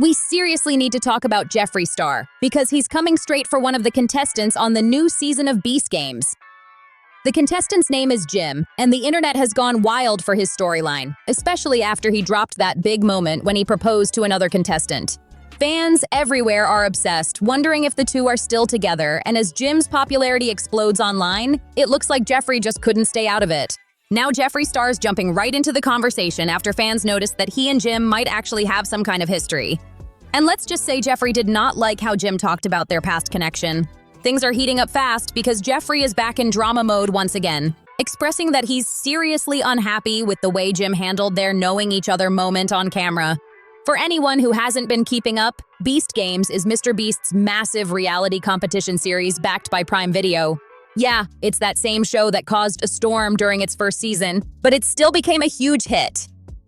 We seriously need to talk about Jeffree Star, because he's coming straight for one of the contestants on the new season of Beast Games. The contestant's name is Jim, and the internet has gone wild for his storyline, especially after he dropped that big moment when he proposed to another contestant. Fans everywhere are obsessed, wondering if the two are still together, and as Jim's popularity explodes online, it looks like Jeffree just couldn't stay out of it. Now Jeffree Star's jumping right into the conversation after fans noticed that he and Jim might actually have some kind of history. And let's just say Jeffree did not like how Jim talked about their past connection. Things are heating up fast because Jeffree is back in drama mode once again, expressing that he's seriously unhappy with the way Jim handled their knowing each other moment on camera. For anyone who hasn't been keeping up, Beast Games is Mr. Beast's massive reality competition series backed by Prime Video. Yeah, it's that same show that caused a storm during its first season, but it still became a huge hit.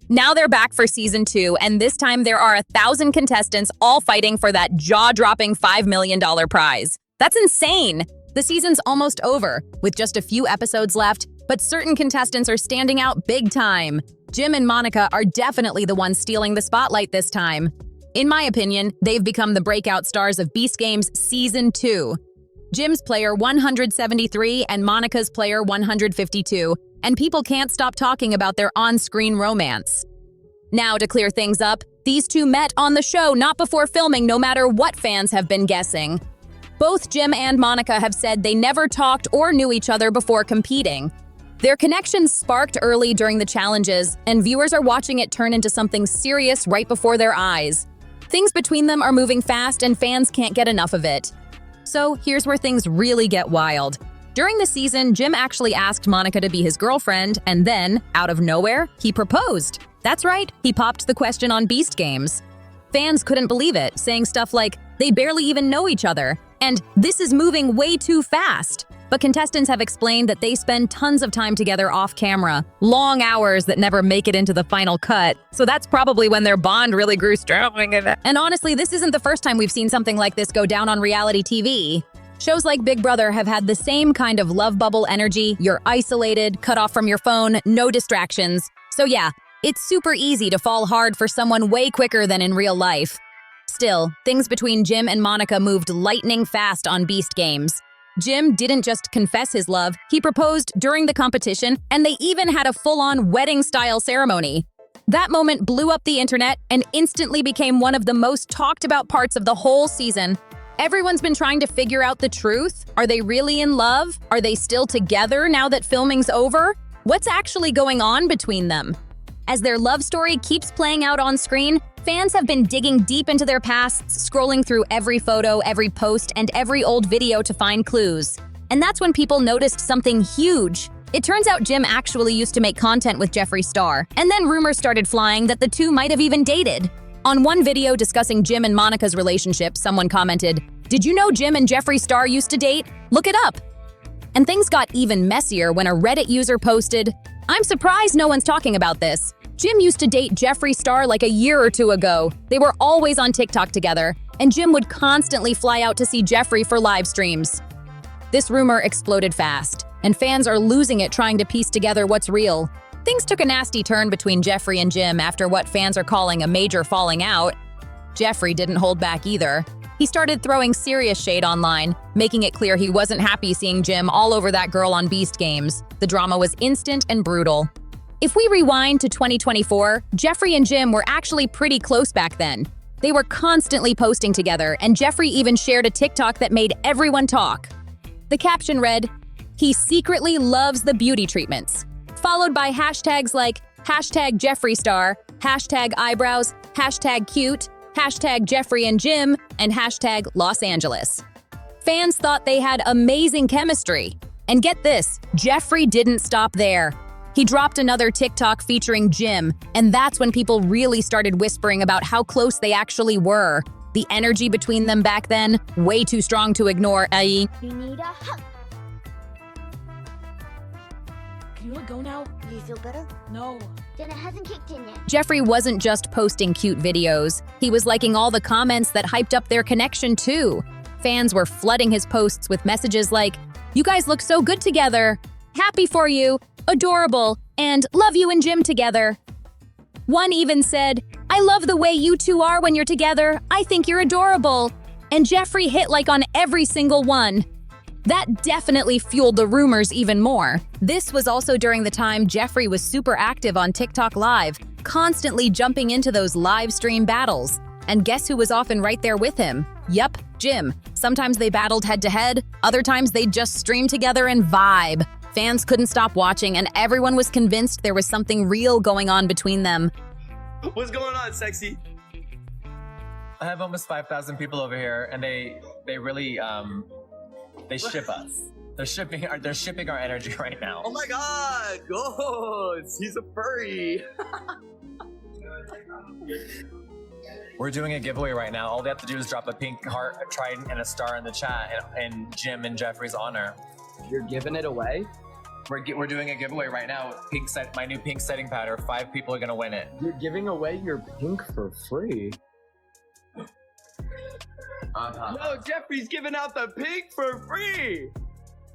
Now they're back for season 2, and this time there are 1,000 contestants all fighting for that jaw-dropping $5 million prize. That's insane! The season's almost over, with just a few episodes left, but certain contestants are standing out big time. Jim and Monica are definitely the ones stealing the spotlight this time. In my opinion, they've become the breakout stars of Beast Games Season 2. Jim's player 173 and Monica's player 152, and people can't stop talking about their on-screen romance. Now, to clear things up, these two met on the show not before filming, no matter what fans have been guessing. Both Jim and Monica have said they never talked or knew each other before competing. Their connection sparked early during the challenges, and viewers are watching it turn into something serious right before their eyes. Things between them are moving fast, and fans can't get enough of it. So here's where things really get wild. During the season, Jim actually asked Monica to be his girlfriend, and then, out of nowhere, he proposed. That's right, he popped the question on Beast Games. Fans couldn't believe it, saying stuff like, they barely even know each other, and this is moving way too fast. But contestants have explained that they spend tons of time together off camera, long hours that never make it into the final cut. So that's probably when their bond really grew strong. And honestly, this isn't the first time we've seen something like this go down on reality TV. Shows like Big Brother have had the same kind of love bubble energy. You're isolated, cut off from your phone, no distractions. So yeah, it's super easy to fall hard for someone way quicker than in real life. Still, things between Jim and Monica moved lightning fast on Beast Games. Jim didn't just confess his love, he proposed during the competition, and they even had a full-on wedding-style ceremony. That moment blew up the internet and instantly became one of the most talked about parts of the whole season. Everyone's been trying to figure out the truth. Are they really in love? Are they still together now that filming's over? What's actually going on between them? As their love story keeps playing out on screen, fans have been digging deep into their pasts, scrolling through every photo, every post, and every old video to find clues. And that's when people noticed something huge. It turns out Jim actually used to make content with Jeffree Star, and then rumors started flying that the two might have even dated. On one video discussing Jim and Monica's relationship, someone commented, "Did you know Jim and Jeffree Star used to date? Look it up." And things got even messier when a Reddit user posted, "I'm surprised no one's talking about this. Jim used to date Jeffree Star like a year or two ago. They were always on TikTok together, and Jim would constantly fly out to see Jeffree for live streams." This rumor exploded fast, and fans are losing it trying to piece together what's real. Things took a nasty turn between Jeffree and Jim after what fans are calling a major falling out. Jeffree didn't hold back either. He started throwing serious shade online, making it clear he wasn't happy seeing Jim all over that girl on Beast Games. The drama was instant and brutal. If we rewind to 2024, Jeffree and Jim were actually pretty close back then. They were constantly posting together, and Jeffree even shared a TikTok that made everyone talk. The caption read, "He secretly loves the beauty treatments," followed by hashtags like #JeffreeStar, #eyebrows, #cute, #Jeffree and Jim, and #Los Angeles. Fans thought they had amazing chemistry. And get this, Jeffree didn't stop there. He dropped another TikTok featuring Jim, and that's when people really started whispering about how close they actually were. The energy between them back then, way too strong to ignore. You need a hug. Can you let go now? Do you feel better? No. Then it hasn't kicked in yet. Jeffree wasn't just posting cute videos. He was liking all the comments that hyped up their connection too. Fans were flooding his posts with messages like, "You guys look so good together. Happy for you. Adorable, and love you and Jim together." One even said, I love the way you two are when you're together. I think you're adorable. And Jeffree hit like on every single one. That definitely fueled the rumors even more. This was also during the time Jeffree was super active on TikTok Live, constantly jumping into those live stream battles. And guess who was often right there with him? Yup, Jim. Sometimes they battled head-to-head, other times they'd just stream together and vibe. Fans couldn't stop watching, and everyone was convinced there was something real going on between them. What's going on, sexy? I have almost 5,000 people over here, and they really they ship us. They're shipping our energy right now. Oh my god! Oh, he's a furry. We're doing a giveaway right now. All they have to do is drop a pink heart, a trident, and a star in the chat in Jim and Jeffree's honor. You're giving it away? We're doing a giveaway right now. My new pink setting powder. 5 people are gonna win it. You're giving away your pink for free? No, Jeffree's giving out the pink for free.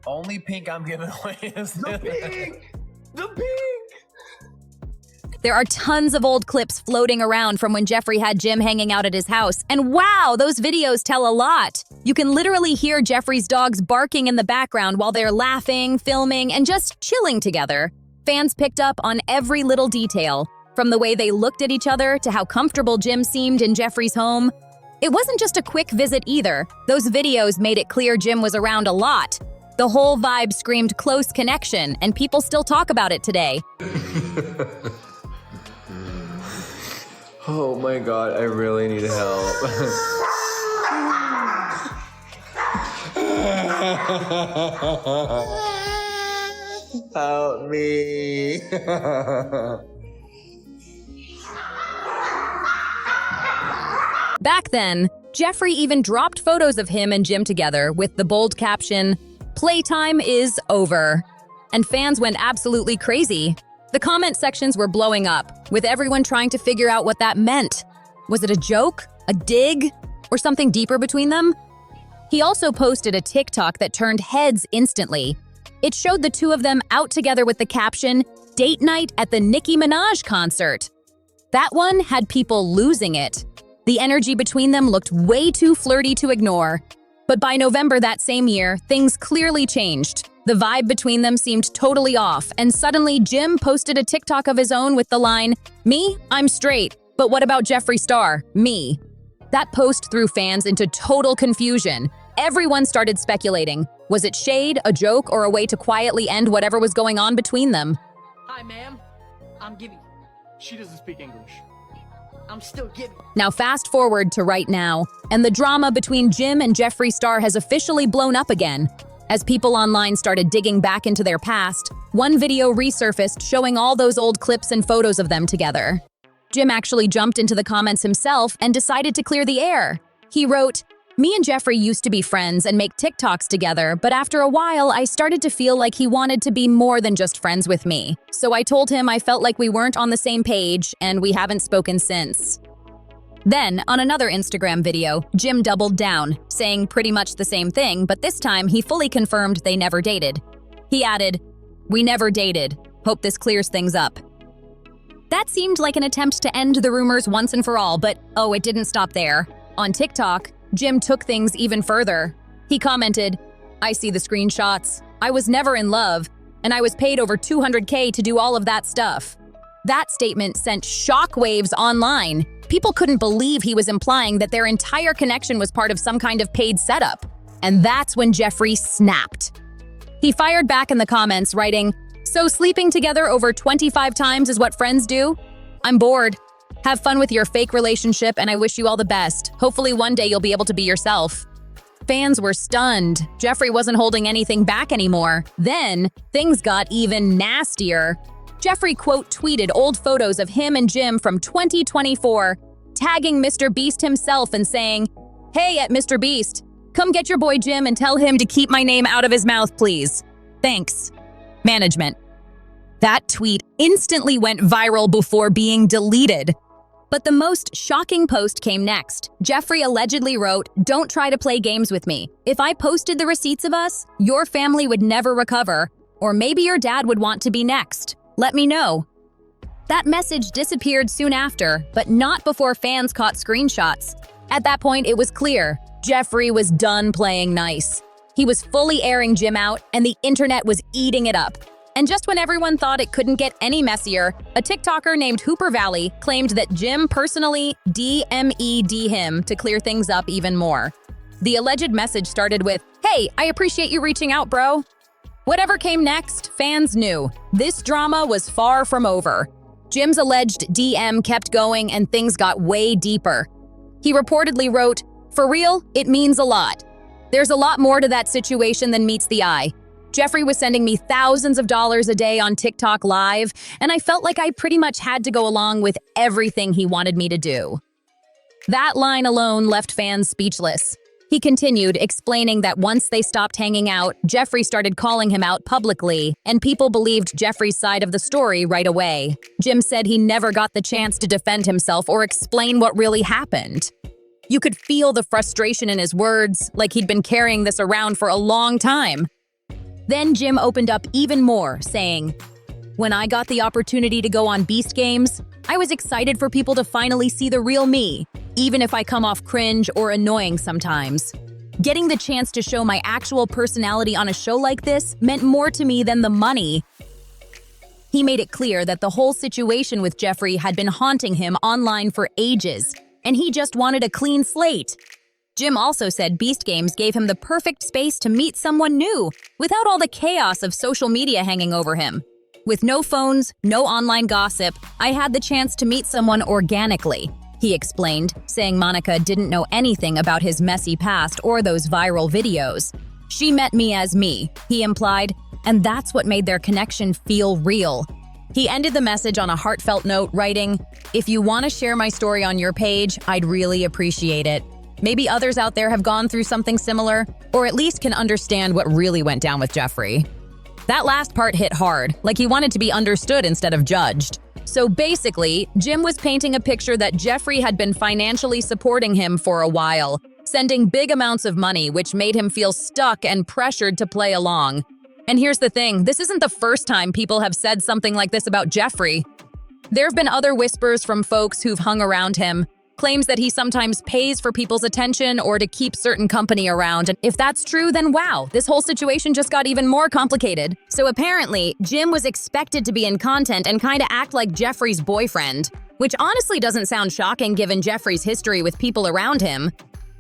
Only pink I'm giving away is the pink. The pink. There are tons of old clips floating around from when Jeffree had Jim hanging out at his house. And wow, those videos tell a lot. You can literally hear Jeffree's dogs barking in the background while they're laughing, filming, and just chilling together. Fans picked up on every little detail, from the way they looked at each other to how comfortable Jim seemed in Jeffree's home. It wasn't just a quick visit either. Those videos made it clear Jim was around a lot. The whole vibe screamed close connection, and people still talk about it today. Oh my god, I really need help. Help me. Back then, Jeffree even dropped photos of him and Jim together with the bold caption, "Playtime is over." And fans went absolutely crazy. The comment sections were blowing up, with everyone trying to figure out what that meant. Was it a joke, a dig, or something deeper between them? He also posted a TikTok that turned heads instantly. It showed the two of them out together with the caption, "Date night at the Nicki Minaj concert." That one had people losing it. The energy between them looked way too flirty to ignore. But by November that same year, things clearly changed. The vibe between them seemed totally off, and suddenly Jim posted a TikTok of his own with the line, "Me? I'm straight. But what about Jeffree Star? Me." That post threw fans into total confusion. Everyone started speculating. Was it shade, a joke, or a way to quietly end whatever was going on between them? Hi, ma'am. I'm Gibby. She doesn't speak English. I'm still Gibby. Now fast forward to right now, and the drama between Jim and Jeffree Star has officially blown up again. As people online started digging back into their past, one video resurfaced showing all those old clips and photos of them together. Jim actually jumped into the comments himself and decided to clear the air. He wrote, "Me and Jeffree used to be friends and make TikToks together, but after a while, I started to feel like he wanted to be more than just friends with me. So I told him I felt like we weren't on the same page, and we haven't spoken since." Then, on another Instagram video, Jim doubled down, saying pretty much the same thing, but this time he fully confirmed they never dated. He added, "We never dated. Hope this clears things up." That seemed like an attempt to end the rumors once and for all, but oh, it didn't stop there. On TikTok, Jim took things even further. He commented, "I see the screenshots. I was never in love, and I was paid over $200K to do all of that stuff." That statement sent shockwaves online. People couldn't believe he was implying that their entire connection was part of some kind of paid setup. And that's when Jeffree snapped. He fired back in the comments, writing, "So sleeping together over 25 times is what friends do? I'm bored. Have fun with your fake relationship, and I wish you all the best. Hopefully one day you'll be able to be yourself." Fans were stunned. Jeffree wasn't holding anything back anymore. Then, things got even nastier. Jeffree quote tweeted old photos of him and Jim from 2024, tagging Mr. Beast himself and saying, "Hey at Mr. Beast, come get your boy Jim and tell him to keep my name out of his mouth, please. Thanks. Management." That tweet instantly went viral before being deleted. But the most shocking post came next. Jeffree allegedly wrote, "Don't try to play games with me. If I posted the receipts of us, your family would never recover, or maybe your dad would want to be next. Let me know." That message disappeared soon after, but not before fans caught screenshots. At that point, it was clear Jeffree was done playing nice. He was fully airing Jim out, and the internet was eating it up. And just when everyone thought it couldn't get any messier, a TikToker named Hooper Valley claimed that Jim personally DME'd him to clear things up even more. The alleged message started with, "Hey, I appreciate you reaching out, bro." Whatever came next, fans knew this drama was far from over. Jim's alleged DM kept going and things got way deeper. He reportedly wrote, "For real, it means a lot. There's a lot more to that situation than meets the eye. Jeffree was sending me thousands of dollars a day on TikTok Live, and I felt like I pretty much had to go along with everything he wanted me to do." That line alone left fans speechless. He continued, explaining that once they stopped hanging out, Jeffree started calling him out publicly, and people believed Jeffree's side of the story right away. Jim said he never got the chance to defend himself or explain what really happened. You could feel the frustration in his words, like he'd been carrying this around for a long time. Then Jim opened up even more, saying, "When I got the opportunity to go on Beast Games, I was excited for people to finally see the real me, even if I come off cringe or annoying sometimes. Getting the chance to show my actual personality on a show like this meant more to me than the money." He made it clear that the whole situation with Jeffree had been haunting him online for ages, and he just wanted a clean slate. Jim also said Beast Games gave him the perfect space to meet someone new, without all the chaos of social media hanging over him. "With no phones, no online gossip, I had the chance to meet someone organically," he explained, saying Monica didn't know anything about his messy past or those viral videos. "She met me as me," he implied, and that's what made their connection feel real. He ended the message on a heartfelt note, writing, "If you want to share my story on your page, I'd really appreciate it. Maybe others out there have gone through something similar, or at least can understand what really went down with Jeffree." That last part hit hard, like he wanted to be understood instead of judged. So basically, Jim was painting a picture that Jeffree had been financially supporting him for a while, sending big amounts of money, which made him feel stuck and pressured to play along. And here's the thing, this isn't the first time people have said something like this about Jeffree. There have been other whispers from folks who've hung around him, claims that he sometimes pays for people's attention or to keep certain company around. And if that's true, then wow, this whole situation just got even more complicated. So apparently, Jim was expected to be in content and kind of act like Jeffree's boyfriend, which honestly doesn't sound shocking given Jeffree's history with people around him.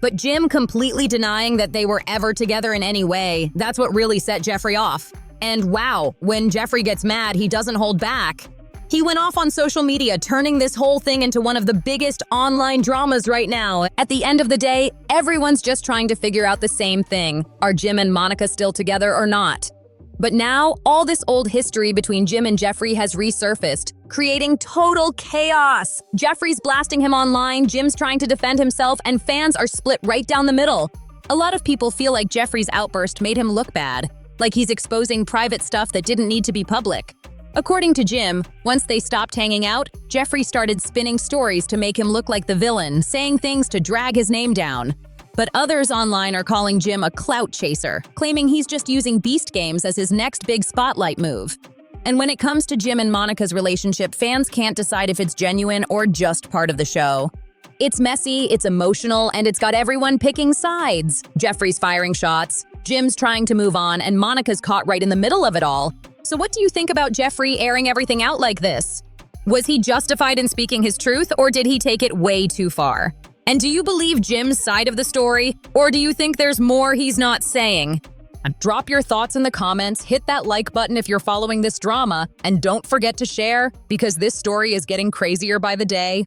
But Jim completely denying that they were ever together in any way, that's what really set Jeffree off. And wow, when Jeffree gets mad, he doesn't hold back. He went off on social media, turning this whole thing into one of the biggest online dramas right now. At the end of the day, everyone's just trying to figure out the same thing. Are Jim and Monica still together or not? But now, all this old history between Jim and Jeffree has resurfaced, creating total chaos. Jeffree's blasting him online, Jim's trying to defend himself, and fans are split right down the middle. A lot of people feel like Jeffree's outburst made him look bad, like he's exposing private stuff that didn't need to be public. According to Jim, once they stopped hanging out, Jeffree started spinning stories to make him look like the villain, saying things to drag his name down. But others online are calling Jim a clout chaser, claiming he's just using Beast Games as his next big spotlight move. And when it comes to Jim and Monica's relationship, fans can't decide if it's genuine or just part of the show. It's messy, it's emotional, and it's got everyone picking sides. Jeffree's firing shots, Jim's trying to move on, and Monica's caught right in the middle of it all. So what do you think about Jeffree airing everything out like this? Was he justified in speaking his truth, or did he take it way too far? And do you believe Jim's side of the story, or do you think there's more he's not saying? Drop your thoughts in the comments, hit that like button if you're following this drama, and don't forget to share, because this story is getting crazier by the day.